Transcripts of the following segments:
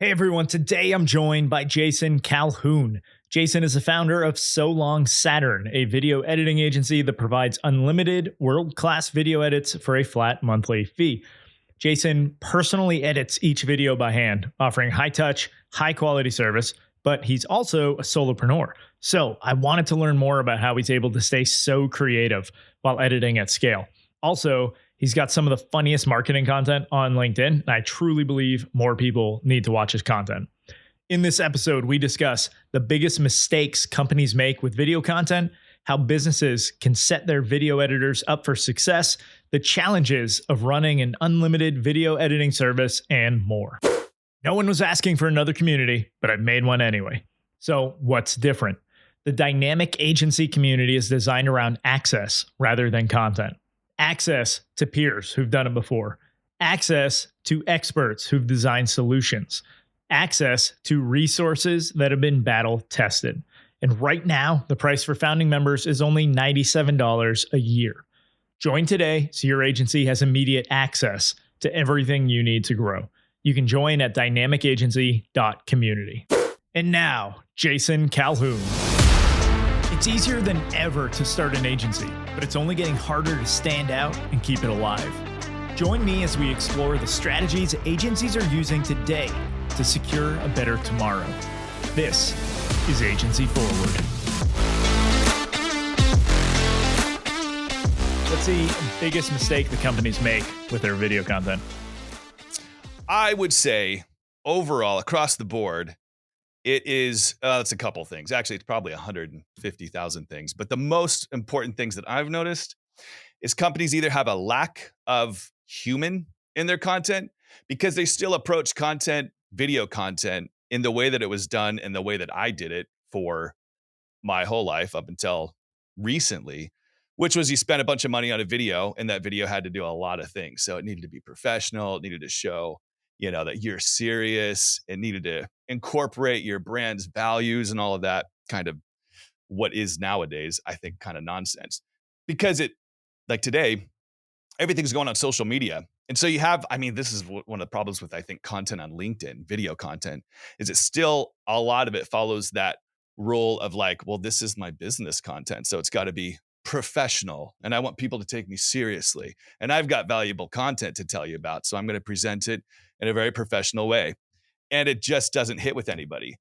Hey everyone, today I'm joined by Jason Calhoun. Jason is the founder of So Long Saturn, a video editing agency that provides unlimited world-class video edits for a flat monthly fee. Jason personally edits each video by hand, offering high-touch, high-quality service, but he's also a solopreneur. So I wanted to learn more about how he's able to stay so creative while editing at scale. Also, he's got some of the funniest marketing content on LinkedIn, and I truly believe more people need to watch his content. In this episode, we discuss the biggest mistakes companies make with video content, how businesses can set their video editors up for success, the challenges of running an unlimited video editing service, and more. No one was asking for another community, but I've made one anyway. So what's different? The dynamic agency community is designed around access rather than content. Access to peers who've done it before, access to experts who've designed solutions, access to resources that have been battle tested. And right now, the price for founding members is only $97 a year. Join today so your agency has immediate access to everything you need to grow. You can join at dynamicagency.community. And now, Jason Calhoun. It's easier than ever to start an agency, but it's only getting harder to stand out and keep it alive. Join me as we explore the strategies agencies are using today to secure a better tomorrow. This is Agency Forward. What's the biggest mistake the companies make with their video content? I would say overall, across the board, it's a couple things. Actually, it's probably 150,000 things. But the most important things that I've noticed is companies either have a lack of human in their content because they still approach video content in the way that it was done and the way that I did it for my whole life up until recently, which was you spent a bunch of money on a video and that video had to do a lot of things. So it needed to be professional. It needed to show that you're serious. It needed to incorporate your brand's values and all of that kind of what is nowadays, I think, kind of nonsense. Because like today, everything's going on social media. And so this is one of the problems with, I think, content on LinkedIn, video content, is it still, a lot of it follows that rule of like, well, this is my business content. So it's got to be professional and I want people to take me seriously. And I've got valuable content to tell you about. So I'm going to present it in a very professional way. And it just doesn't hit with anybody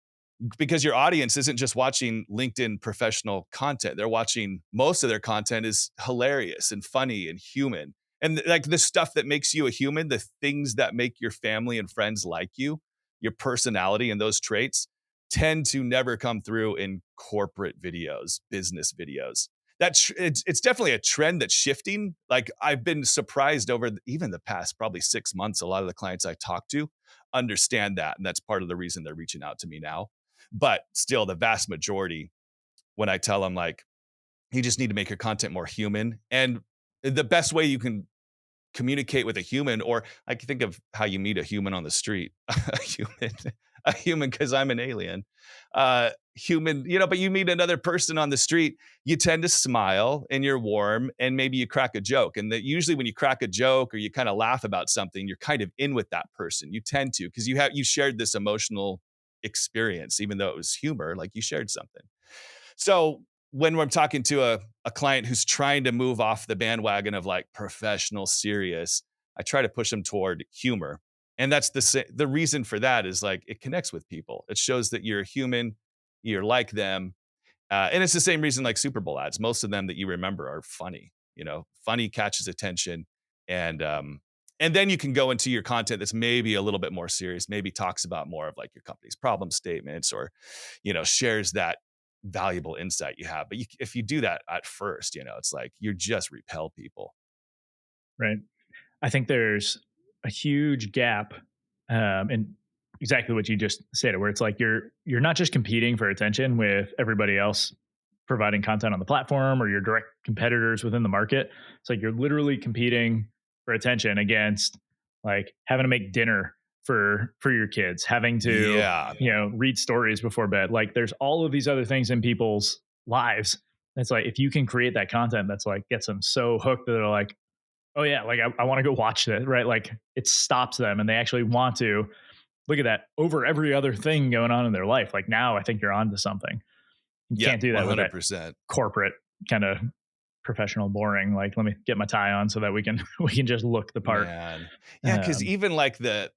because your audience isn't just watching LinkedIn professional content. They're watching, most of their content is hilarious and funny and human. And like the stuff that makes you a human, the things that make your family and friends like you, your personality and those traits tend to never come through in corporate videos, business videos. It's definitely a trend that's shifting. Like I've been surprised over even the past probably 6 months. A lot of the clients I talk to understand that. And that's part of the reason they're reaching out to me now. But still the vast majority, when I tell them like, you just need to make your content more human. And the best way you can communicate with a human, or I can think of how you meet a human on the street, a human, because I'm an alien, human, but you meet another person on the street, you tend to smile and you're warm and maybe you crack a joke. And that usually when you crack a joke or you kind of laugh about something, you're kind of in with that person. You tend to, because you shared this emotional experience, even though it was humor, like you shared something. So when I'm talking to a client who's trying to move off the bandwagon of like professional, serious, I try to push them toward humor. And that's the reason for that is like, it connects with people. It shows that you're human, you're like them. And it's the same reason like Super Bowl ads. Most of them that you remember are funny, funny catches attention. And then you can go into your content that's maybe a little bit more serious, maybe talks about more of like your company's problem statements or, shares that valuable insight you have. But if you do that at first, it's like you just repel people. Right. I think there's a huge gap in exactly what you just said, where it's like you're not just competing for attention with everybody else providing content on the platform or your direct competitors within the market. It's like you're literally competing for attention against like having to make dinner for your kids, having to read stories before bed. Like there's all of these other things in people's lives. It's like if you can create that content that's like gets them so hooked that they're like, oh yeah, like I want to go watch this, right? Like it stops them and they actually want to look at that, over every other thing going on in their life. Like now I think you're on to something. You Yep, can't do that with that 100%. corporate kind of professional boring. Like, let me get my tie on so that we can we can just look the part. Man. Yeah, because Um, even like the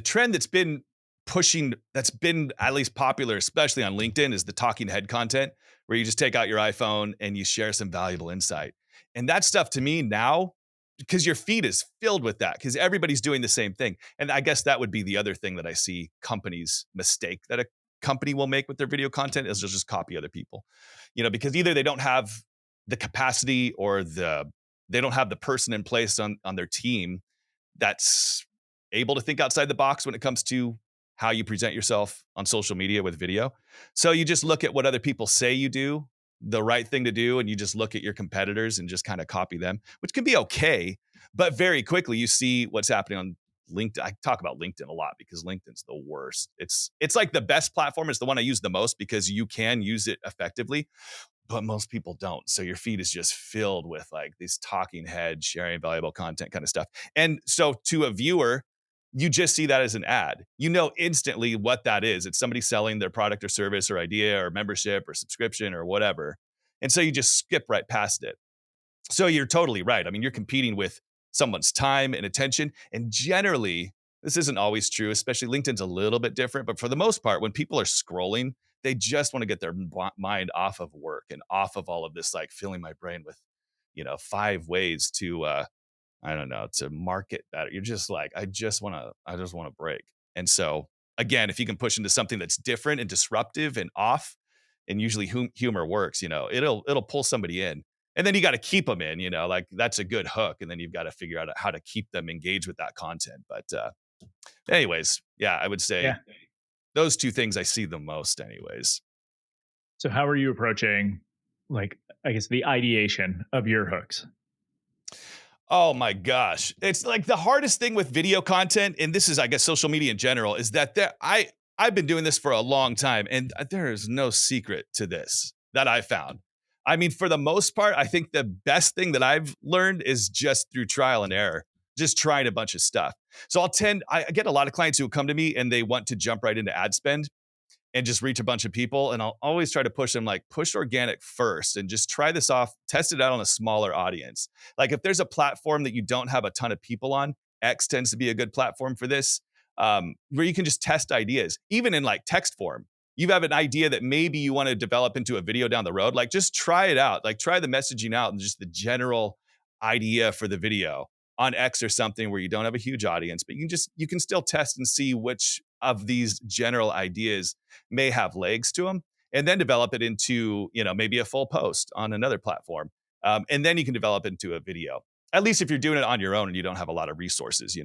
trend that's been pushing that's been at least popular, especially on LinkedIn, is the talking head content where you just take out your iPhone and you share some valuable insight. And that stuff to me now, because your feed is filled with that, because everybody's doing the same thing. And I guess that would be the other thing that I see companies mistake that a company will make with their video content is they'll just copy other people. Because either they don't have the capacity or they don't have the person in place on their team that's able to think outside the box when it comes to how you present yourself on social media with video. So you just look at what other people say you do, the right thing to do, and you just look at your competitors and just kind of copy them, which can be okay. But very quickly you see what's happening on LinkedIn. I talk about LinkedIn a lot because LinkedIn's the worst. It's like the best platform. It's the one I use the most because you can use it effectively, but most people don't. So your feed is just filled with like these talking heads sharing valuable content kind of stuff. And so to a viewer, you just see that as an ad. You know instantly what that is. It's somebody selling their product or service or idea or membership or subscription or whatever. And so you just skip right past it. So you're totally right. I mean, you're competing with someone's time and attention. And generally, this isn't always true, especially LinkedIn's a little bit different. But for the most part, when people are scrolling, they just want to get their mind off of work and off of all of this, like filling my brain with, 5 ways to, I don't know, to market better. You're just like, I just want to break. And so, again, if you can push into something that's different and disruptive and off, and usually humor works, it'll pull somebody in. And then you got to keep them in, like that's a good hook. And then you've got to figure out how to keep them engaged with that content. But, anyways, yeah, I would say yeah. those two things I see the most, anyways. So how are you approaching, like, I guess the ideation of your hooks? Oh my gosh. It's like the hardest thing with video content, and this is, I guess, social media in general, is that I've been doing this for a long time, and there is no secret to this that I found. I mean, for the most part, I think the best thing that I've learned is just through trial and error, just trying a bunch of stuff. So I get a lot of clients who come to me and they want to jump right into ad spend and just reach a bunch of people. And I'll always try to push them like push organic first and just try this off, test it out on a smaller audience. Like if there's a platform that you don't have a ton of people on, X tends to be a good platform for this, where you can just test ideas, even in like text form. You have an idea that maybe you want to develop into a video down the road. Like just try it out. Like try the messaging out and just the general idea for the video on X or something where you don't have a huge audience, but you can still test and see which of these general ideas may have legs to them, and then develop it into maybe a full post on another platform, and then you can develop into a video. At least if you're doing it on your own and you don't have a lot of resources,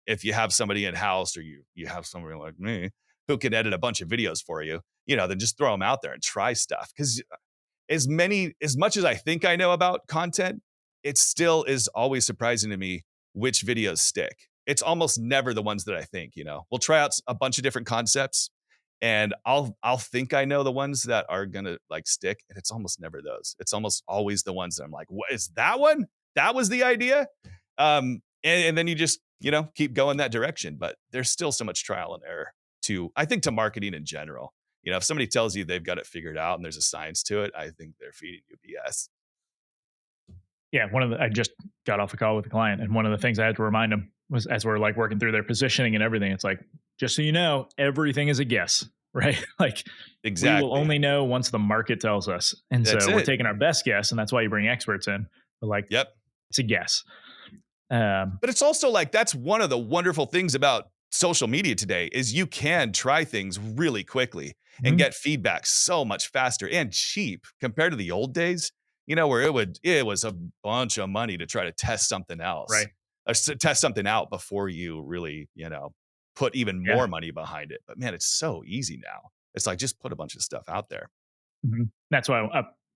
if you have somebody in house or you have somebody like me who can edit a bunch of videos for you, then just throw them out there and try stuff. Because as much as I think I know about content, it still is always surprising to me which videos stick. It's almost never the ones that I think, We'll try out a bunch of different concepts and I'll think I know the ones that are gonna like stick, and it's almost never those. It's almost always the ones that I'm like, what is that one? That was the idea. And then you just, keep going that direction. But there's still so much trial and error I think to marketing in general. If somebody tells you they've got it figured out and there's a science to it, I think they're feeding you BS. Yeah, I just got off a call with a client, and one of the things I had to remind them was, as we're like working through their positioning and everything, it's like, just so you know, everything is a guess, right? Like, we will Exactly. only know once the market tells us. And That's so we're it. taking our best guess, and that's why you bring experts in. But like, Yep. it's a guess. Um, But it's also like that's one of the wonderful things about social media today is you can try things really quickly and mhm, get feedback so much faster and cheap compared to the old days, where it was a bunch of money to try to test something else right. or test something out before you really, put even Yeah. more money behind it. But man, it's so easy now. It's like just put a bunch of stuff out there. That's why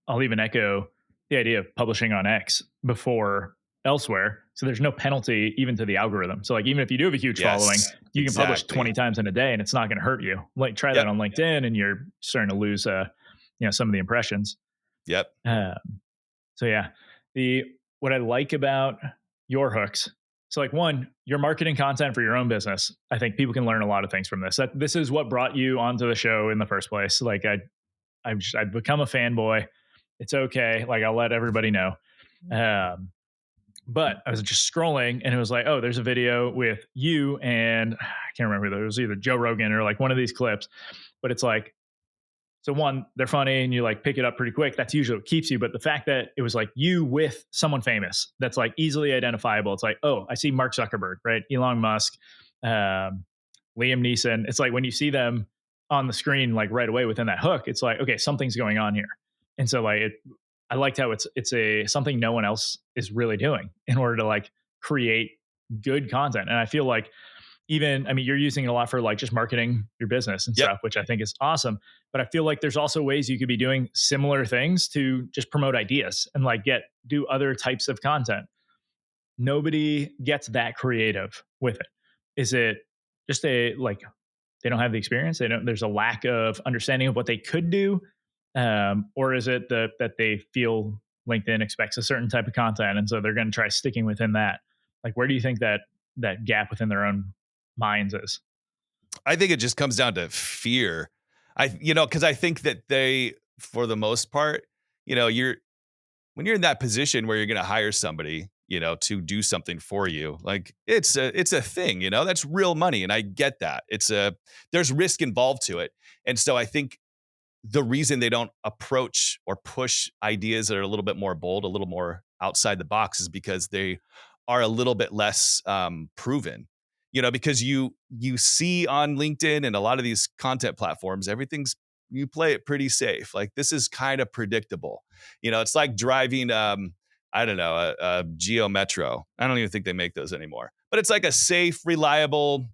I'll even echo the idea of publishing on X before elsewhere. So there's no penalty even to the algorithm. So like, even if you do have a huge following, Yes, you can publish exactly. 20 times in a day and it's not going to hurt you. Like, try that Yep. on LinkedIn and you're starting to lose some of the impressions. Yep. Uh, so yeah, the what I like about your hooks So like one, your marketing content for your own business. I think people can learn a lot of things from this. This is what brought you onto the show in the first place. Like I've become a fanboy. It's okay. Like I'll let everybody know. Um, but I was just scrolling and it was like, oh, there's a video with you and I can't remember. It was either Joe Rogan or like one of these clips. But it's like, so one, they're funny and you like pick it up pretty quick. That's usually what keeps you. But the fact that it was like you with someone famous that's like easily identifiable. It's like, oh, I see Mark Zuckerberg, right? Elon Musk, um, Liam Neeson. It's like when you see them on the screen, like right away within that hook, it's like, okay, something's going on here. And so like I liked how it's a something no one else is really doing in order to like create good content. And I feel like even, I mean, you're using it a lot for like just marketing your business and Yep. stuff, which I think is awesome. But I feel like there's also ways you could be doing similar things to just promote ideas and like do other types of content. Nobody gets that creative with it. Is it just a like they don't have the experience? They don't. There's a lack of understanding of what they could do, or is it that they feel LinkedIn expects a certain type of content, and so they're going to try sticking within that? Like, where do you think that gap within their own minds is? I think it just comes down to fear. Because I think that they, for the most part, you're when you're in that position where you're going to hire somebody, to do something for you, like it's a thing, that's real money, and I get that. There's risk involved to it, and so I think the reason they don't approach or push ideas that are a little bit more bold, a little more outside the box, is because they are a little bit less proven. Because you see on LinkedIn and a lot of these content platforms, you play it pretty safe. Like this is kind of predictable. It's like driving I don't know, a Geo Metro. I don't even think they make those anymore. But it's like a safe, reliable.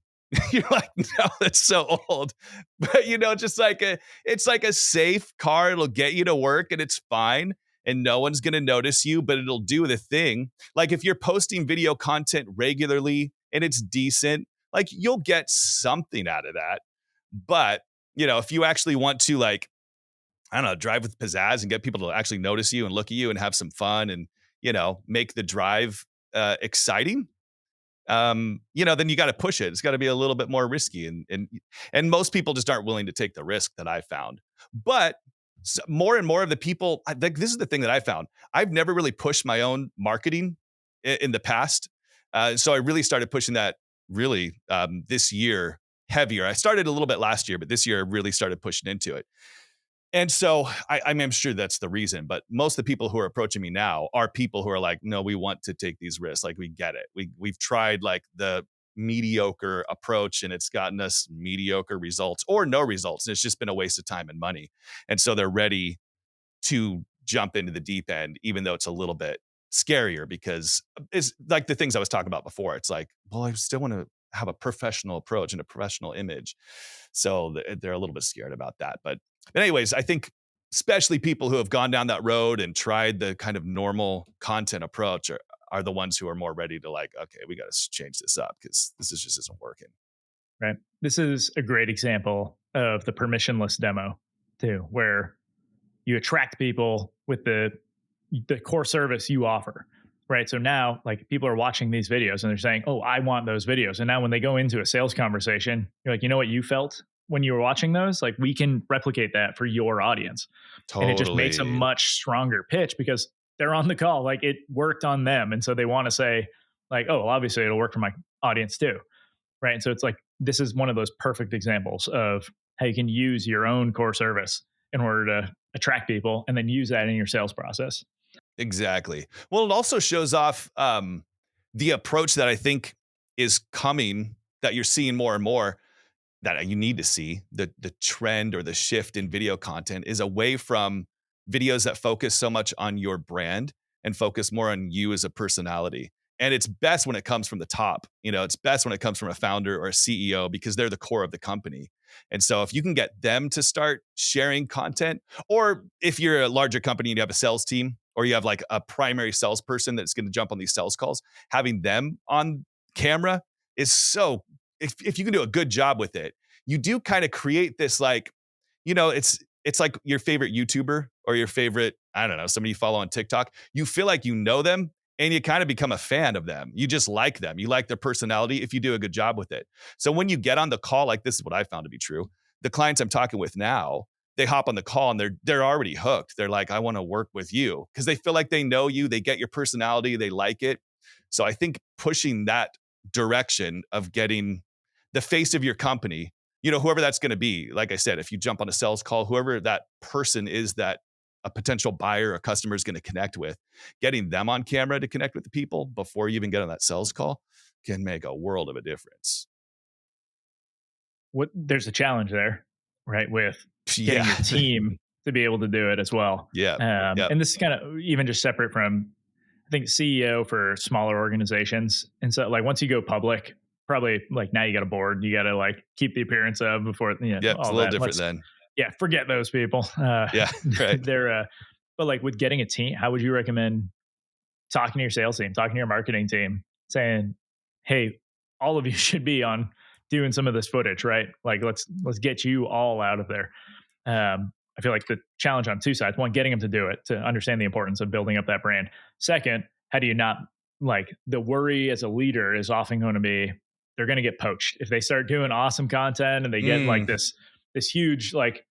You're like, no, that's so old. But it's like a safe car. It'll get you to work and it's fine. And no one's going to notice you, but it'll do the thing. Like if you're posting video content regularly and it's decent, like you'll get something out of that. But, if you actually want to like, I don't know, drive with pizzazz and get people to actually notice you and look at you and have some fun and, make the drive exciting, then you got to push it. It's got to be a little bit more risky, and most people just aren't willing to take the risk that I found. But more and more of the people, like this is the thing that I found. I've never really pushed my own marketing in the past, so I really started pushing that really this year heavier. I started a little bit last year, but this year I really started pushing into it. And so I mean, I'm sure that's the reason, but most of the people who are approaching me now are people who are like, no, we want to take these risks. Like we get it. We've tried like the mediocre approach and it's gotten us mediocre results or no results. It's just been a waste of time and money. And so they're ready to jump into the deep end, even though it's a little bit scarier because it's like the things I was talking about before. It's like, well, I still want to have a professional approach and a professional image. So they're a little bit scared about that. But anyways, I think especially people who have gone down that road and tried the kind of normal content approach are the ones who are more ready to like, okay, we got to change this up because this is just isn't working. Right. This is a great example of the permissionless demo too, where you attract people with the core service you offer. Right. So now like people are watching these videos and they're saying, oh, I want those videos. And now when they go into a sales conversation, you're like, you know what you felt when you were watching those? Like we can replicate that for your audience. And it just makes a Totally. much stronger pitch because they're on the call. Like it worked on them. And so they want to say, like, oh, well, obviously it'll work for my audience too. Right. And so it's like this is one of those perfect examples of how you can use your own core service in order to attract people and then use that in your sales process. Exactly. Well, it also shows off the approach that I think is coming that you're seeing more and more that you need to see the trend or the shift in video content is away from videos that focus so much on your brand and focus more on you as a personality. And it's best when it comes from the top. It's best when it comes from a founder or a CEO because they're the core of the company. And so if you can get them to start sharing content, or if you're a larger company and you have a sales team or you have like a primary salesperson that's going to jump on these sales calls, having them on camera is so if you can do a good job with it, you do kind of create this like, it's like your favorite YouTuber or your favorite, I don't know, somebody you follow on TikTok. You feel like you know them and you kind of become a fan of them. You just like them. You like their personality if you do a good job with it. So when you get on the call, like this is what I found to be true. The clients I'm talking with now, they hop on the call and they're already hooked. They're like, I want to work with you because they feel like they know you, they get your personality, they like it. So I think pushing that direction of getting the face of your company, whoever that's going to be, like I said, if you jump on a sales call, whoever that person is that a potential buyer or customer is going to connect with, getting them on camera to connect with the people before you even get on that sales call can make a world of a difference. There's a challenge there, right? With getting Yeah. your team to be able to do it as well. Yeah. Yep. And this is kind of even just separate from, I think, CEO for smaller organizations. And so, like, once you go public, probably like now you got a board, you got to like keep the appearance of before, Yep. It's a all little that. different then. Yeah, forget those people. Yeah. Right. They're, but like with getting a team, how would you recommend talking to your sales team, talking to your marketing team, saying, "Hey, all of you should be on doing some of this footage, right? Like, let's get you all out of there." I feel like the challenge on two sides: one, getting them to do it, to understand the importance of building up that brand. Second, how do you not, like, the worry as a leader is often going to be they're going to get poached if they start doing awesome content and they get like Mm. this huge like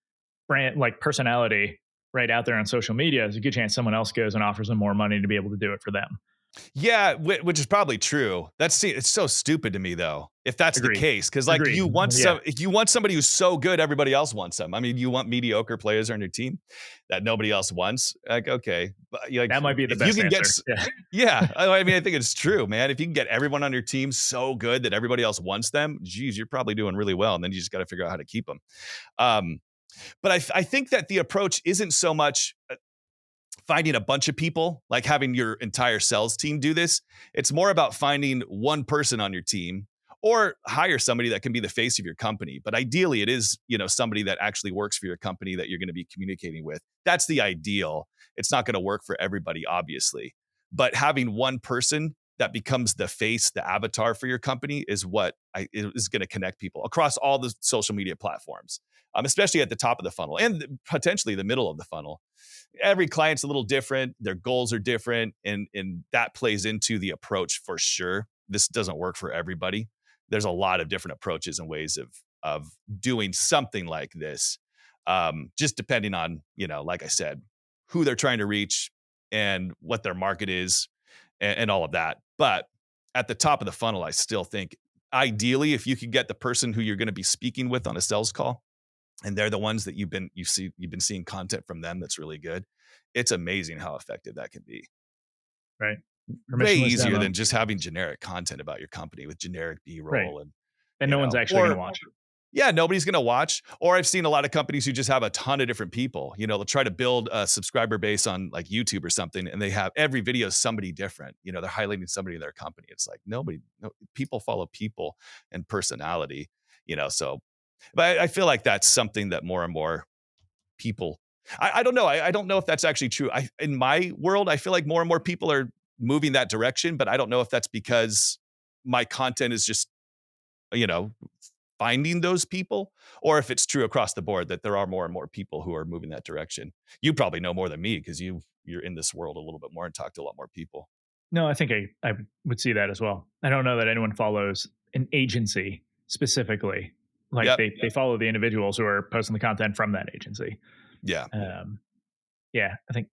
brand, like personality right out there on social media. There's a good chance someone else goes and offers them more money to be able to do it for them. Yeah, which is probably true. It's so stupid to me though, if that's the Agreed. case, because like Agreed. Yeah. if you want somebody who's so good, everybody else wants them. I mean, you want mediocre players on your team that nobody else wants. Like, okay, but like That might be the if you best can answer. Yeah. yeah, I mean, I think it's true, man. If you can get everyone on your team so good that everybody else wants them, geez, you're probably doing really well, and then you just got to figure out how to keep them. Um, but I think that the approach isn't so much finding a bunch of people, like having your entire sales team do this. It's more about finding one person on your team or hire somebody that can be the face of your company. But ideally it is, somebody that actually works for your company that you're going to be communicating with. That's the ideal. It's not going to work for everybody, obviously. But having one person that becomes the face, the avatar for your company is what is going to connect people across all the social media platforms, especially at the top of the funnel and potentially the middle of the funnel. Every client's a little different, their goals are different, and that plays into the approach for sure. This doesn't work for everybody. There's a lot of different approaches and ways of doing something like this, just depending on, like I said, who they're trying to reach and what their market is, and all of that. But at the top of the funnel, I still think ideally, if you could get the person who you're going to be speaking with on a sales call, and they're the ones that you've been seeing content from them that's really good, it's amazing how effective that can be. Right. Way Permissionless easier demo. than just having generic content about your company with generic Right. B-roll and, And no one's actually going to or watch. yeah, nobody's going to watch. Or I've seen a lot of companies who just have a ton of different people. They'll try to build a subscriber base on like YouTube or something, and they have every video is somebody different. They're highlighting somebody in their company. It's like no, people follow people and personality. So, but I feel like that's something that more and more people. I don't know. I don't know if that's actually true. In my world, I feel like more and more people are moving that direction, but I don't know if that's because my content is just, you know, finding those people, or if it's true across the board that there are more and more people who are moving that direction. You probably know more than me because you're in this world a little bit more and talk to a lot more people. No, I think I would see that as well. I don't know that anyone follows an agency specifically. Like Yep. they follow the individuals who are posting the content from that agency. Yeah. Um, yeah, I think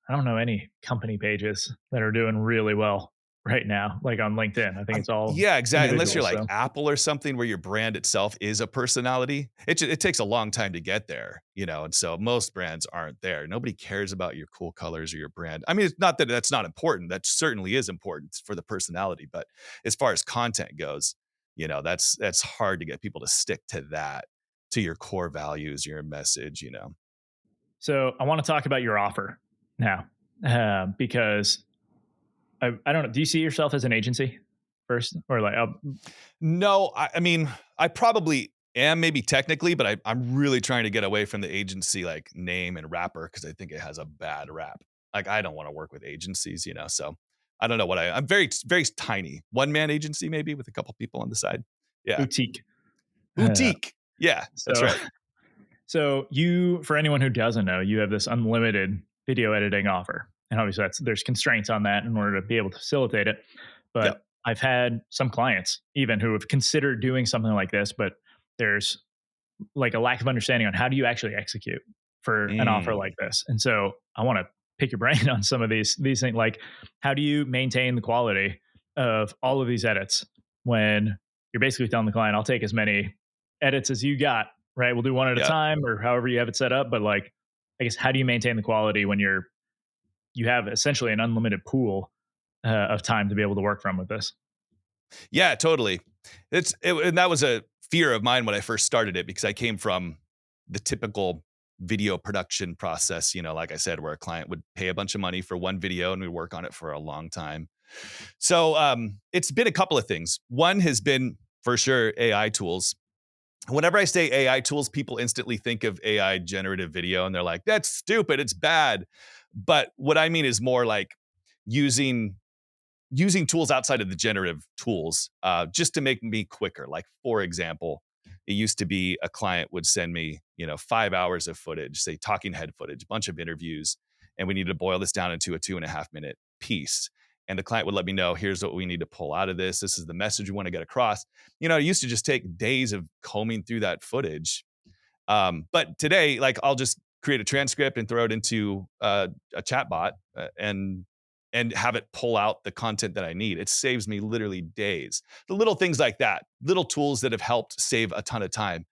I don't know any company pages that are doing really well right now, like on LinkedIn. I think it's all Yeah, exactly. Unless you're individuals. like So Apple or something where your brand itself is a personality, it takes a long time to get there, and so most brands aren't there. Nobody cares about your cool colors or your brand. I mean, it's not that that's not important. That certainly is important for the personality, but as far as content goes, that's hard to get people to stick to that, to your core values, your message. So I want to talk about your offer now, because I don't know. Do you see yourself as an agency first, or like No, I mean, I probably am maybe technically, but I'm really trying to get away from the agency like name and wrapper because I think it has a bad rap. Like I don't want to work with agencies. So I don't know I'm very, very tiny. One man agency, maybe with a couple people on the side. Yeah. boutique? Uh, Boutique. Yeah, that's so right. so you, for anyone who doesn't know, you have this unlimited video editing offer. and obviously there's constraints on that in order to be able to facilitate it. But Yep. I've had some clients even who have considered doing something like this, but there's like a lack of understanding on how do you actually execute for an offer like Mm, this. And so I want to pick your brain on some of these things, like how do you maintain the quality of all of these edits when you're basically telling the client, I'll take as many edits as you got, right? We'll do one at a yep. time or however you have it set up. But like, I guess, how do you maintain the quality when you have essentially an unlimited pool of time to be able to work from with this? Yeah, totally. And that was a fear of mine when I first started it because I came from the typical video production process, like I said, where a client would pay a bunch of money for one video and we work on it for a long time. So it's been a couple of things. One has been for sure AI tools. Whenever I say AI tools, people instantly think of AI generative video and they're like, that's stupid, it's bad. But what I mean is more like using tools outside of the generative tools just to make me quicker. Like, for example, it used to be a client would send me, 5 hours of footage, say talking head footage, a bunch of interviews, and we needed to boil this down into a 2.5 minute piece. And the client would let me know, here's what we need to pull out of this. This is the message we want to get across. It used to just take days of combing through that footage, but today, like I'll just create a transcript and throw it into a chat bot and have it pull out the content that I need. It saves me literally days. The little things like that, little tools that have helped save a ton of time.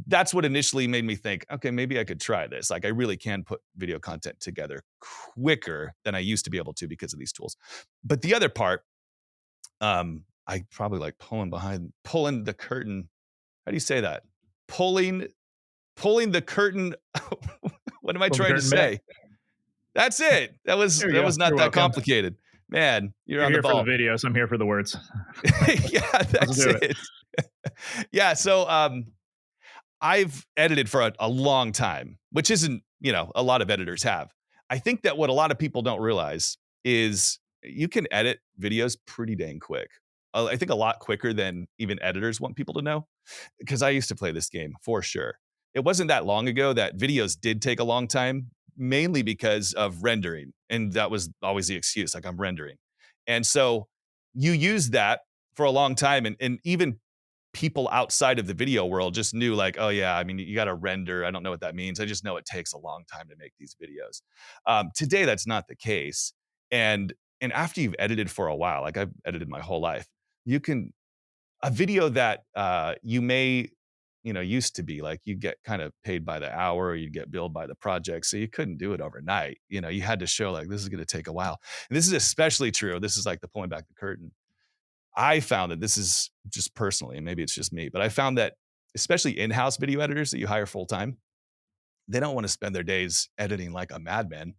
That's what initially made me think, okay, maybe I could try this. Like I really can put video content together quicker than I used to be able to because of these tools. But the other part, I probably like pulling the curtain. How do you say that? Pulling Pulling the curtain. What am I Pull the trying to curtain back. say? That's it. That was There we that go. was not You're that welcome. complicated. Man, you're You're on the here for the ball. video, so I'm here for the words. Yeah, Let's that's do it. it. Yeah, so, I've edited for a long time, which isn't, a lot of editors have. I think that what a lot of people don't realize is you can edit videos pretty dang quick. I think a lot quicker than even editors want people to know, because I used to play this game for sure. It wasn't that long ago that videos did take a long time, mainly because of rendering. And that was always the excuse, like I'm rendering. And so you use that for a long time. And even people outside of the video world just knew, like, oh yeah, I mean, you got to render. I don't know what that means. I just know it takes a long time to make these videos. Today, that's not the case. And after you've edited for a while, like I've edited my whole life, you can a video that you may used to be like you get kind of paid by the hour or you get billed by the project, so you couldn't do it overnight. You had to show like this is going to take a while, and this is especially true. This is like the pulling back the curtain. I found that this is just personally, and maybe it's just me, but I found that especially in-house video editors that you hire full time, they don't want to spend their days editing like a madman.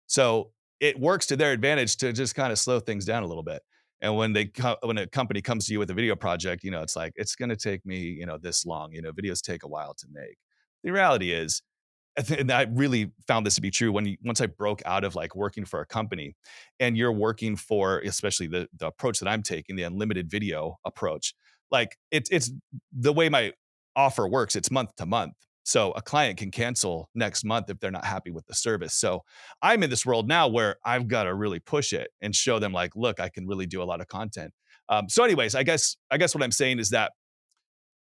So it works to their advantage to just kind of slow things down a little bit. And when a company comes to you with a video project, it's like it's going to take me, this long. Videos take a while to make. The reality is, and I really found this to be true once I broke out of like working for a company, and you're working for especially the approach that I'm taking, the unlimited video approach. Like it's the way my offer works. It's month to month. So a client can cancel next month if they're not happy with the service. So I'm in this world now where I've got to really push it and show them like, look, I can really do a lot of content. So, anyways, I guess what I'm saying is that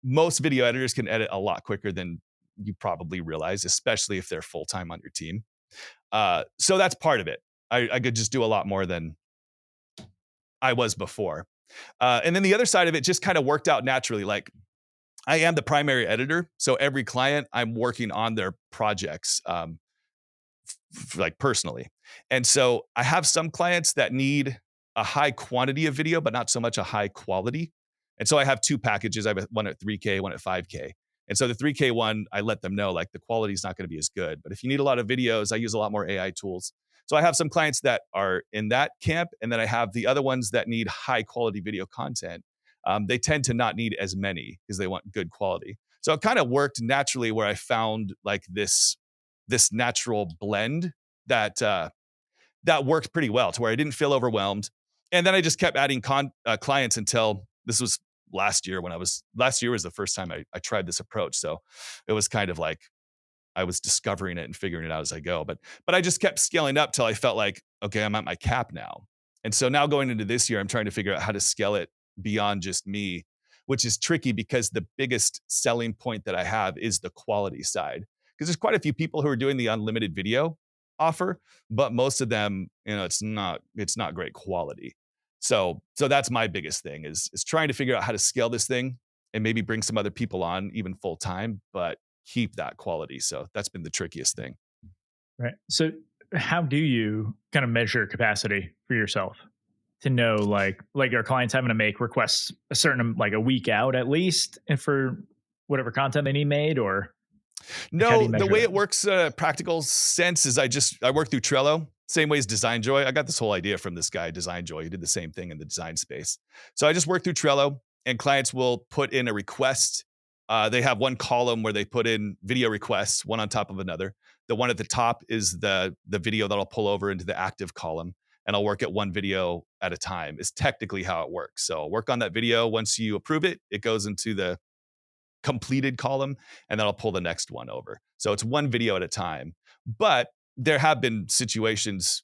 most video editors can edit a lot quicker than you probably realize, especially if they're full time on your team. So that's part of it. I could just do a lot more than I was before. And then the other side of it just kind of worked out naturally. Like I am the primary editor, so every client I'm working on their projects. Like personally. And so I have some clients that need a high quantity of video, but not so much a high quality. And so I have two packages. I have one at 3K, one at 5K. And so the 3K one, I let them know like the quality is not going to be as good. But if you need a lot of videos, I use a lot more AI tools. So I have some clients that are in that camp. And then I have the other ones that need high quality video content. They tend to not need as many because they want good quality. So it kind of worked naturally where I found like this natural blend that that worked pretty well to where I didn't feel overwhelmed. And then I just kept adding clients until this was last year was the first time I tried this approach. So it was kind of like I was discovering it and figuring it out as I go. But I just kept scaling up till I felt like, okay, I'm at my cap now. And so now going into this year, I'm trying to figure out how to scale it beyond just me, which is tricky because the biggest selling point that I have is the quality side. Because there's quite a few people who are doing the unlimited video offer, but most of them, it's not great quality. So that's my biggest thing is trying to figure out how to scale this thing and maybe bring some other people on even full time, but keep that quality. So that's been the trickiest thing. Right. So how do you kind of measure capacity for yourself to know like are clients having to make requests a certain like a week out at least and for whatever content they need made, or like how do No, you the measure way that? it works, practical sense is I work through Trello, same way as Design Joy. I got this whole idea from this guy, Design Joy, who did the same thing in the design space. So I just work through Trello, and clients will put in a request. They have one column where they put in video requests, one on top of another. The one at the top is the video that I'll pull over into the active column, and I'll work at one video at a time. Is technically how it works. So I'll work on that video. Once you approve it, it goes into the completed column, and then I'll pull the next one over. So it's one video at a time. But there have been situations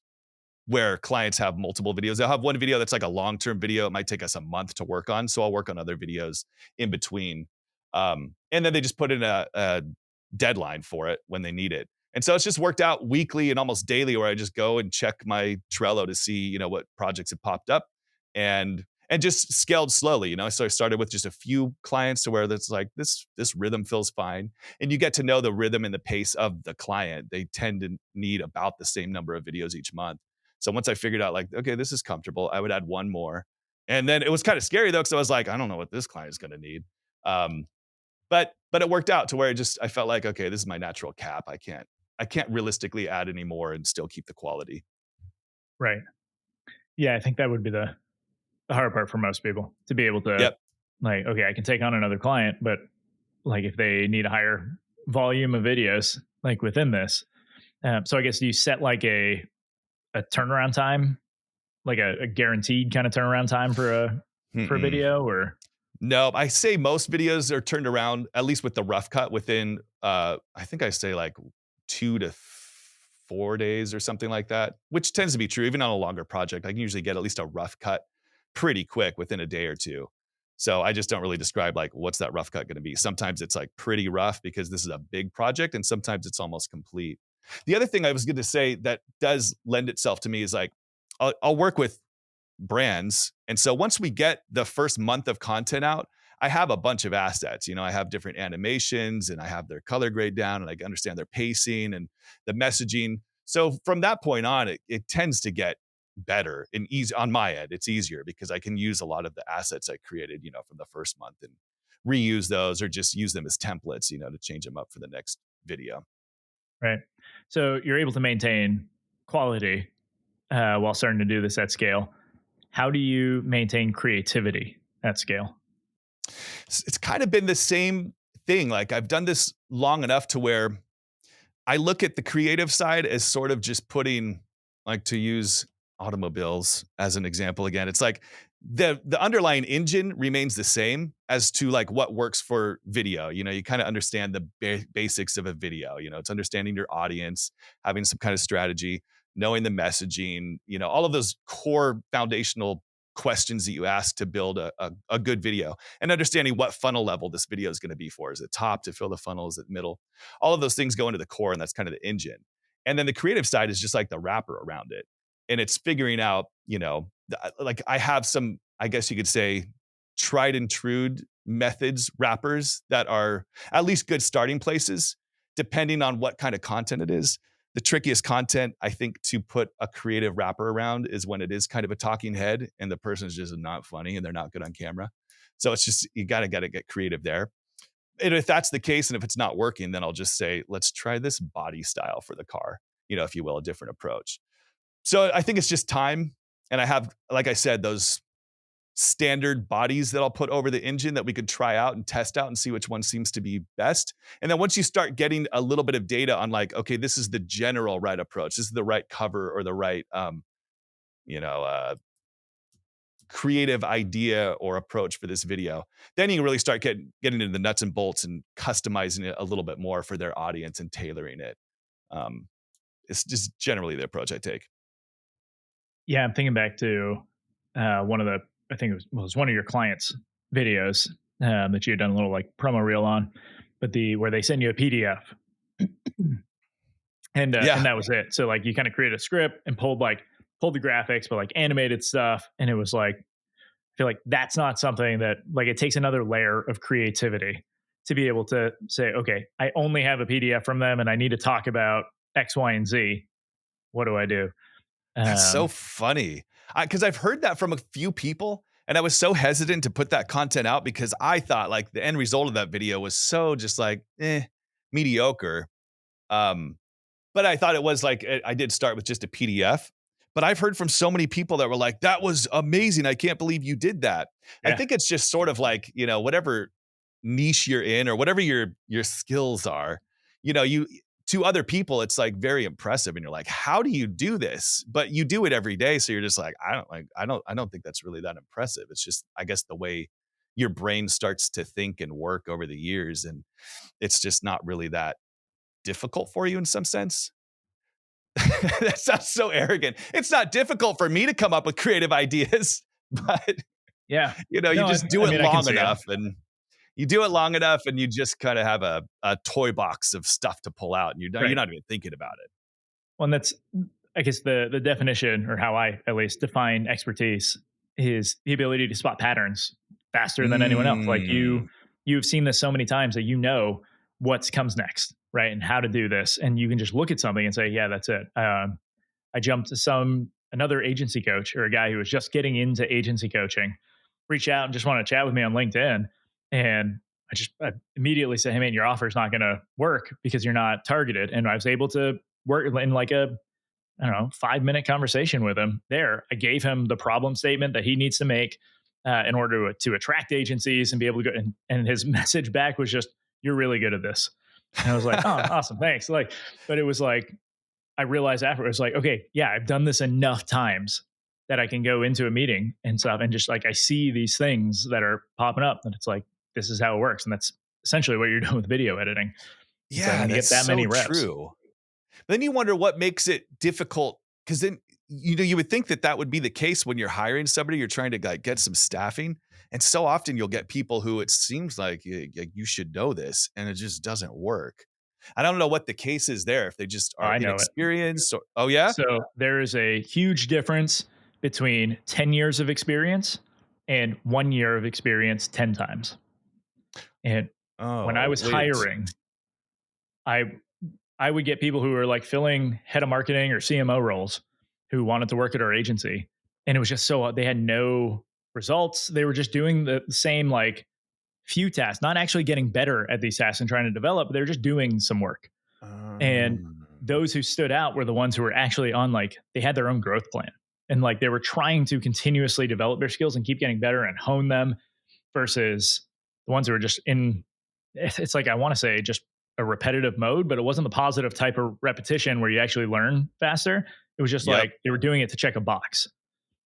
where clients have multiple videos. They'll have one video that's like a long-term video. It might take us a month to work on. So I'll work on other videos in between. And then they just put in a deadline for it when they need it. And so it's just worked out weekly and almost daily where I just go and check my Trello to see, what projects have popped up and just scaled slowly. So I started with just a few clients to where that's like this rhythm feels fine. And you get to know the rhythm and the pace of the client. They tend to need about the same number of videos each month. So once I figured out like, okay, this is comfortable, I would add one more. And then it was kind of scary though, because I was like, I don't know what this client is going to need. Um, but it worked out to where I felt like, okay, this is my natural cap. I can't realistically add any more and still keep the quality. Right. Yeah, I think that would be the hard part for most people to be able to Yep. like, okay, I can take on another client, but like if they need a higher volume of videos like within this, so I guess you set like a turnaround time, like a guaranteed kind of turnaround time for a Mm-mm. video, or No, I say most videos are turned around, at least with the rough cut, within I think I say like 2 to 4 days or something like that, which tends to be true. Even on a longer project, I can usually get at least a rough cut pretty quick within a day or two. So I just don't really describe like what's that rough cut going to be. Sometimes it's like pretty rough because this is a big project, and sometimes it's almost complete. The other thing I was going to say that does lend itself to me is like I'll work with brands. And so once we get the first month of content out, I have a bunch of assets. I have different animations and I have their color grade down and I understand their pacing and the messaging. So from that point on, it tends to get better and easy on my end. It's easier because I can use a lot of the assets I created, from the first month and reuse those or just use them as templates, to change them up for the next video. right? So you're able to maintain quality while starting to do this at scale. How do you maintain creativity at scale? It's kind of been the same thing. Like I've done this long enough to where I look at the creative side as sort of just putting, like, to use automobiles as an example again, it's like the underlying engine remains the same as to like what works for video. You kind of understand the basics of a video. It's understanding your audience, having some kind of strategy, knowing the messaging. All of those core foundational questions that you ask to build a good video, and understanding what funnel level this video is going to be for. Is it top to fill the funnel? Is it middle? All of those things go into the core, and that's kind of the engine. And then the creative side is just like the wrapper around it. And it's figuring out, like I have some, I guess you could say, tried and true methods, wrappers that are at least good starting places, depending on what kind of content it is. The trickiest content, I think, to put a creative wrapper around is when it is kind of a talking head and the person is just not funny and they're not good on camera. So it's just, you gotta get creative there. And if that's the case, and if it's not working, then I'll just say, let's try this body style for the car, if you will, a different approach. So I think it's just time. And I have, like I said, those standard bodies that I'll put over the engine that we could try out and test out and see which one seems to be best. And then once you start getting a little bit of data on like, okay, this is the general right approach, this is the right cover or the right, you know, uh, creative idea or approach for this video, then you can really start getting into the nuts and bolts and customizing it a little bit more for their audience and tailoring it. Um, it's just generally the approach I take. Yeah, I'm thinking back to one of the, I think it was one of your clients' videos that you had done a little like promo reel on, but where they send you a PDF, and Yeah, that was it. So like you kind of create a script and pulled the graphics, but like animated stuff, and it was like I feel like that's not something that like it takes another layer of creativity to be able to say, okay, I only have a PDF from them, and I need to talk about X, Y, and Z. What do I do? that's so Um, funny. Because I've heard that from a few people, and I was so hesitant to put that content out because I thought like the end result of that video was so just like mediocre. Um, but I thought it was like I did start with just a PDF. But I've heard from so many people that were like, "That was amazing! I can't believe you did that." I yeah, think it's just sort of like whatever niche you're in or whatever your skills are, you to other people it's like very impressive and you're like, how do you do this? But you do it every day, so you're just like, I don't think that's really that impressive. It's just, I guess, the way your brain starts to think and work over the years, and it's just not really that difficult for you in some sense. That sounds so arrogant. It's not difficult for me to come up with creative ideas, but yeah. you No, just I do it mean I can long see it. enough, and you do it long enough and you just kind of have a toy box of stuff to pull out, and you're Right. not even thinking about it. Well, and that's I guess the definition, or how I at least define expertise, is the ability to spot patterns faster than anyone else. Like Mm, you've seen this so many times that you know what comes next, right? And how to do this. And you can just look at something and say, yeah, that's it. I jumped to another agency coach or a guy who was just getting into agency coaching, reach out and just want to chat with me on LinkedIn. And I immediately said, hey man, your offer is not going to work because you're not targeted. And I was able to work in like a, I don't know, 5-minute conversation with him there. I gave him the problem statement that he needs to make in order to attract agencies and be able to go. And his message back was just, you're really good at this. And I was like, oh, awesome. Thanks. Like, but it was like, I realized afterwards, like, okay, yeah, I've done this enough times that I can go into a meeting and stuff. And just like, I see these things that are popping up and it's like, this is how it works. And that's essentially what you're doing with video editing. It's like yeah, when you that's get that so many reps, true. Then you wonder what makes it difficult, because then you would think that that would be the case when you're hiring somebody, you're trying to like get some staffing, and so often you'll get people who it seems like you should know this, and it just doesn't work. I don't know what the case is there, if they just are I know it. inexperienced or oh yeah? So there is a huge difference between 10 years of experience and 1 year of experience 10 times. And when I Oh, was wait. hiring, I I would get people who were like filling head of marketing or CMO roles who wanted to work at our agency. And it was just so they had no results. They were just doing the same like few tasks, not actually getting better at these tasks and trying to develop. They're just doing some work. And Um, those who stood out were the ones who were actually on like they had their own growth plan. And like they were trying to continuously develop their skills and keep getting better and hone them versus the ones who were just in it's like I want to say just a repetitive mode, but it wasn't the positive type of repetition where you actually learn faster. It was just yep. like they were doing it to check a box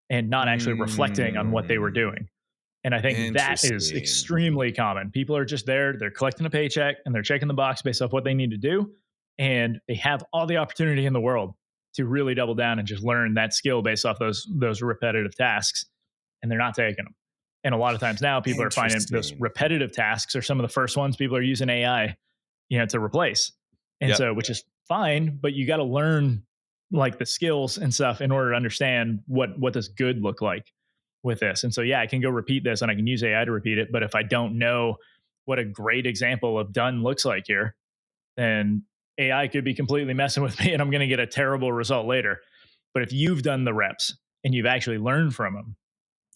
and not actually reflecting on what they were Mm, doing. And I think that is interesting. extremely common. People are just there, they're collecting a paycheck and they're checking the box based off what they need to do. And they have all the opportunity in the world to really double down and just learn that skill based off those repetitive tasks. And they're not taking them. And a lot of times now people are finding those Interesting. repetitive tasks are some of the first ones people are using AI, to replace. And Yep. so, which is fine, but you got to learn like the skills and stuff in order to understand what does good look like with this. And so, yeah, I can go repeat this and I can use AI to repeat it. But if I don't know what a great example of done looks like here, then AI could be completely messing with me and I'm going to get a terrible result later. But if you've done the reps and you've actually learned from them,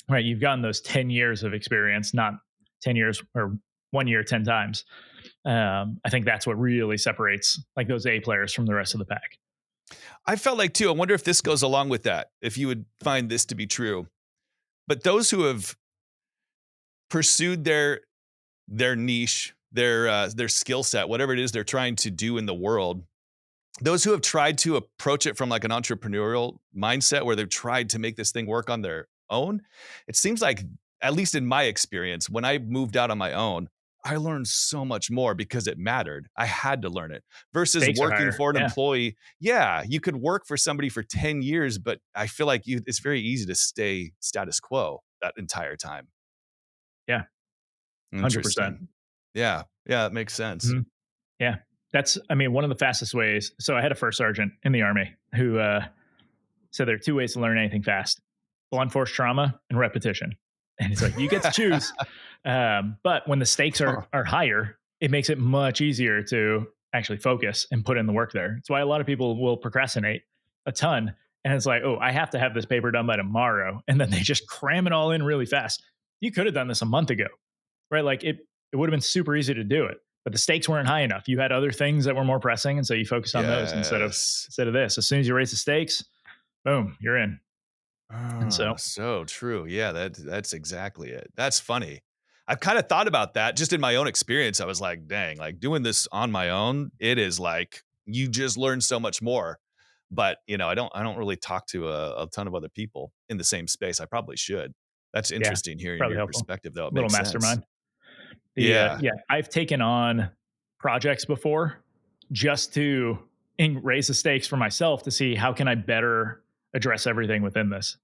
right, you've gotten those 10 years of experience, not 10 years or 1 year, 10 times. I think that's what really separates like those A players from the rest of the pack. I felt like too, I wonder if this goes along with that, if you would find this to be true. But those who have pursued their niche, their skill set, whatever it is they're trying to do in the world, those who have tried to approach it from like an entrepreneurial mindset where they've tried to make this thing work on their own, it seems like, at least in my experience, when I moved out on my own, I learned so much more because it mattered. I had to learn it versus Stakes are working higher. for an Yeah. employee. Yeah, you could work for somebody for 10 years, but I feel like it's very easy to stay status quo that entire time. Yeah. 100%. Interesting. Yeah. Yeah, it makes sense. Mhm. Yeah. That's, I mean, one of the fastest ways. So I had a first sergeant in the Army who said there are two ways to learn anything fast: blunt force trauma and repetition. And he's like, you get to choose. But when the stakes Huh. are higher, it makes it much easier to actually focus and put in the work there. It's why a lot of people will procrastinate a ton. And it's like, oh, I have to have this paper done by tomorrow. And then they just cram it all in really fast. You could have done this a month ago, right? Like it would have been super easy to do it, but the stakes weren't high enough. You had other things that were more pressing. And so you focused on those Yes. instead of this. As soon as you raise the stakes, boom, you're in. And Ah, so, so true. Yeah, that's exactly it. That's funny. I've kind of thought about that just in my own experience. I was like, dang, like doing this on my own, it is like you just learn so much more. But I don't really talk to a ton of other people in the same space. I probably should. That's yeah, interesting hearing probably your helpful. perspective, though. It Little makes sense. mastermind. Yeah, Yeah, I've taken on projects before just to raise the stakes for myself to see how can I better address everything within this.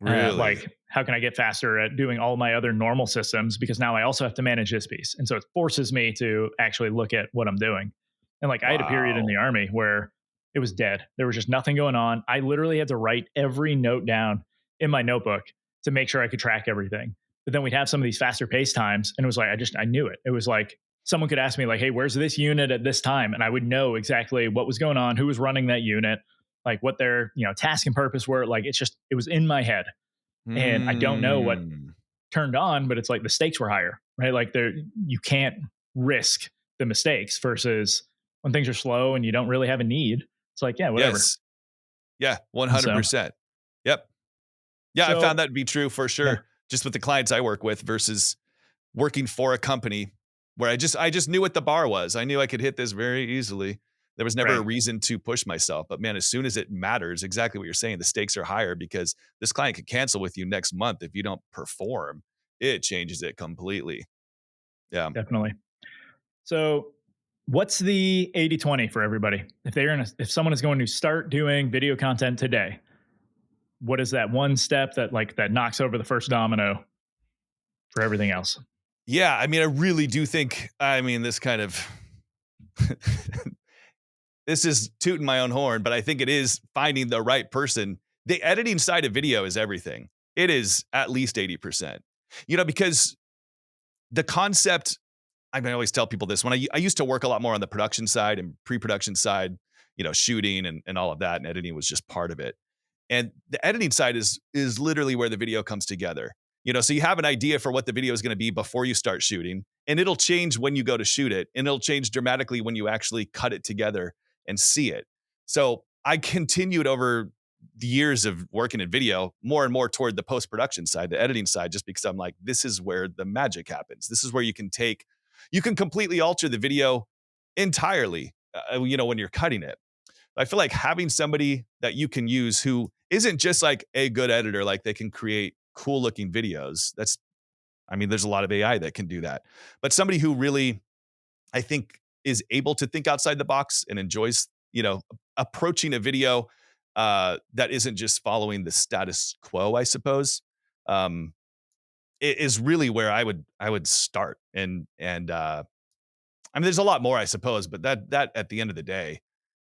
really. Like, how can I get faster at doing all my other normal systems? Because now I also have to manage this piece. And so it forces me to actually look at what I'm doing. And like, I had a period in Wow. the Army where it was dead. There was just nothing going on. I literally had to write every note down in my notebook to make sure I could track everything. But then we'd have some of these faster pace times. And it was like, I knew it. It was like, someone could ask me, like, hey, where's this unit at this time? And I would know exactly what was going on, who was running that unit, like what their, task and purpose were. Like, it was in my head, and I don't know what Hmm. turned on, but it's like the stakes were higher, right? Like you can't risk the mistakes versus when things are slow and you don't really have a need. It's like, yeah, whatever. Yes. Yeah. And so, 100%. Yep. Yeah, I found so that to be true for yeah, sure. Just with the clients I work with versus working for a company where I just knew what the bar was. I knew I could hit this very easily. There was never a right, reason to push myself. But man, as soon as it matters, exactly what you're saying, the stakes are higher because this client could cancel with you next month if you don't perform. It changes it completely. Yeah. definitely. So, what's the 80/20 for everybody? If someone is going to start doing video content today, what is that one step that knocks over the first domino for everything else? Yeah. I mean, I really do think, this kind of this is tooting my own horn, but I think it is finding the right person. The editing side of video is everything. It is at least 80%. Because the concept, I always tell people this when I used to work a lot more on the production side and pre-production side, shooting and all of that, and editing was just part of it. And the editing side is literally where the video comes together. So you have an idea for what the video is going to be before you start shooting, and it'll change when you go to shoot it, and it'll change dramatically when you actually cut it together and see it. So I continued over the years of working in video more and more toward the post-production side, the editing side, just because I'm like, this is where the magic happens. This is where you can completely alter the video entirely, when you're cutting it. I feel like having somebody that you can use who isn't just like a good editor, like they can create cool looking videos. There's a lot of AI that can do that, but somebody who really, I think, is able to think outside the box and enjoys, approaching a video that isn't just following the status quo, I suppose, um, is really where I would start. There's a lot more, I suppose, but that at the end of the day,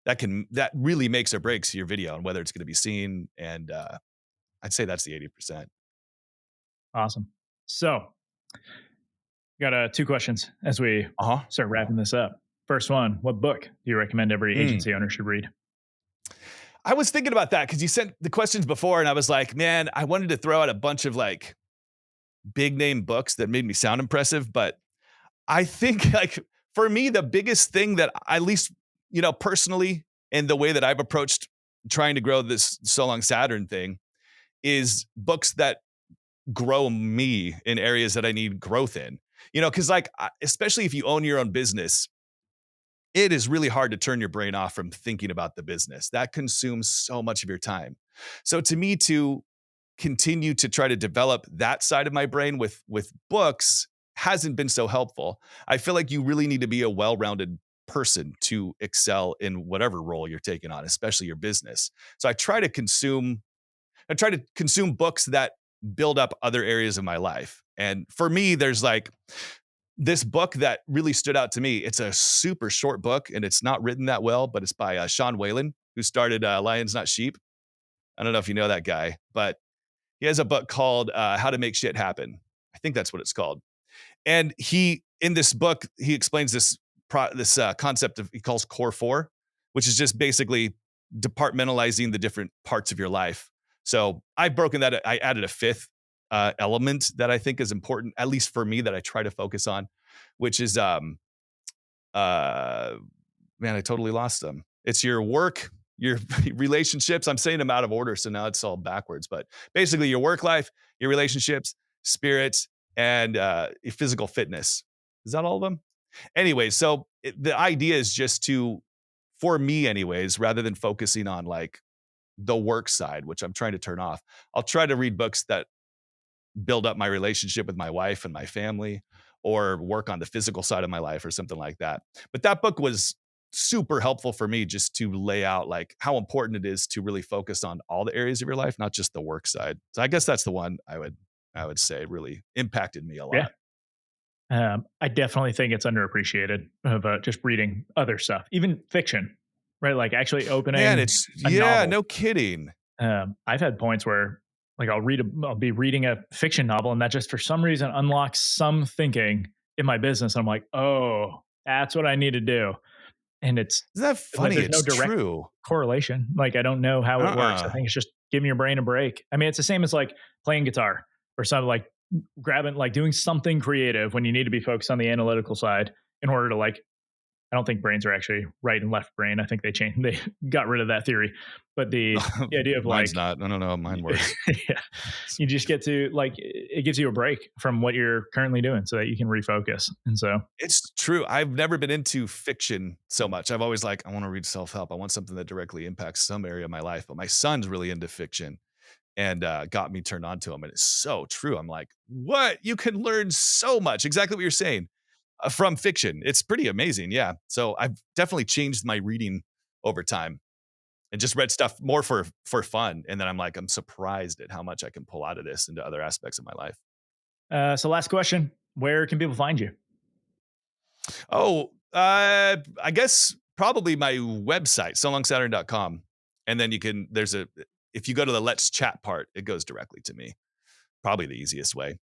that really makes or breaks your video and whether it's going to be seen. And I'd say that's the 80%. Awesome. So, got two questions as we Uh-huh. start wrapping this up. First one: what book do you recommend every Mm. agency owner should read? I was thinking about that because you sent the questions before, and I was like, man, I wanted to throw out a bunch of like big name books that made me sound impressive, but I think like for me, the biggest thing that at least, personally, and the way that I've approached trying to grow this So Long Saturn thing is books that grow me in areas that I need growth in. Because especially if you own your own business, it is really hard to turn your brain off from thinking about the business. That consumes so much of your time. So to me, to continue to try to develop that side of my brain with books hasn't been so helpful. I feel like you really need to be a well-rounded person to excel in whatever role you're taking on, especially your business. So I try to consume books that build up other areas of my life. And for me, there's like this book that really stood out to me. It's a super short book and it's not written that well, but it's by Sean Whalen, who started Lions Not Sheep. I don't know if you know that guy, but he has a book called How to Make Shit Happen. I think that's what it's called. And in this book, he explains this concept he calls Core 4, which is just basically departmentalizing the different parts of your life. So I've broken that. I added a fifth element that I think is important, at least for me, that I try to focus on, which is man, I totally lost them. It's your work, your relationships. I'm saying them out of order, so now it's all backwards. But basically, your work life, your relationships, spirits, and your physical fitness. Is that all of them? Anyway, so the idea is just for me anyways, rather than focusing on like the work side, which I'm trying to turn off, I'll try to read books that build up my relationship with my wife and my family, or work on the physical side of my life or something like that. But that book was super helpful for me just to lay out like how important it is to really focus on all the areas of your life, not just the work side. So I guess that's the one I would say really impacted me a lot. Yeah. I definitely think it's underappreciated of just reading other stuff, even fiction, right? Like actually opening Man, a novel. no kidding. I've had points where like I'll be reading a fiction novel and that just for some reason unlocks some thinking in my business. I'm like, oh, that's what I need to do. And Isn't that funny? there's no It's direct true. correlation. Like I don't know how it works. I Uh-uh. think it's just giving your brain a break. I mean, it's the same as like playing guitar or something, like grabbing, like doing something creative when you need to be focused on the analytical side in order to like, I don't think brains are actually right and left brain. I think they got rid of that theory. But the idea of Mine's like, not. I don't know how mine works. yeah, you just get to like, it gives you a break from what you're currently doing so that you can refocus. And so, It's true. I've never been into fiction so much. I've always like, I want to read self-help. I want something that directly impacts some area of my life. But my son's really into fiction and got me turned on to him. And it's so true. I'm like, what? You can learn so much. Exactly what you're saying from fiction. It's pretty amazing. Yeah. So I've definitely changed my reading over time and just read stuff more for fun. And then I'm surprised at how much I can pull out of this into other aspects of my life. so last question, where can people find you? Oh, I guess probably my website, solongsaturn.com. And then if you go to the Let's Chat part, it goes directly to me. Probably the easiest way.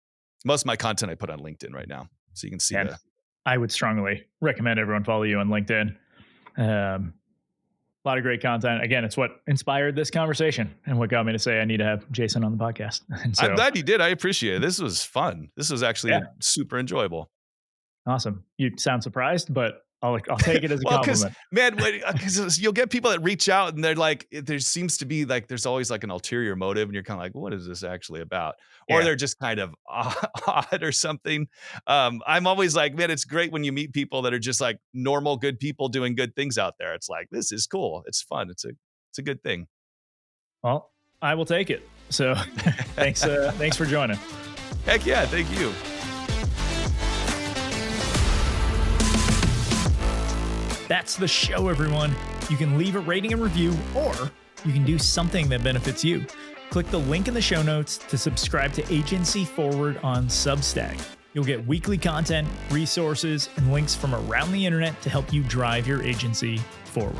Most of my content I put on LinkedIn right now. So you can see And I would strongly recommend everyone follow you on LinkedIn. A lot of great content. Again, it's what inspired this conversation and what got me to say I need to have Jason on the podcast. And so, I'm glad you did. I appreciate it. This was fun. This was actually super enjoyable. Awesome. You sound surprised, but I'll take it as a Well, because compliment. you'll get people that reach out and they're like, there seems to be like, there's always like an ulterior motive, and you're kind of like, what is this actually about? Or they're just kind of odd or something. I'm always like, man, it's great when you meet people that are just like normal, good people doing good things out there. It's like, this is cool. It's fun. It's a good thing. Well, I will take it. So thanks for joining. Heck yeah. Thank you. That's the show, everyone. You can leave a rating and review, or you can do something that benefits you. Click the link in the show notes to subscribe to Agency Forward on Substack. You'll get weekly content, resources, and links from around the internet to help you drive your agency forward.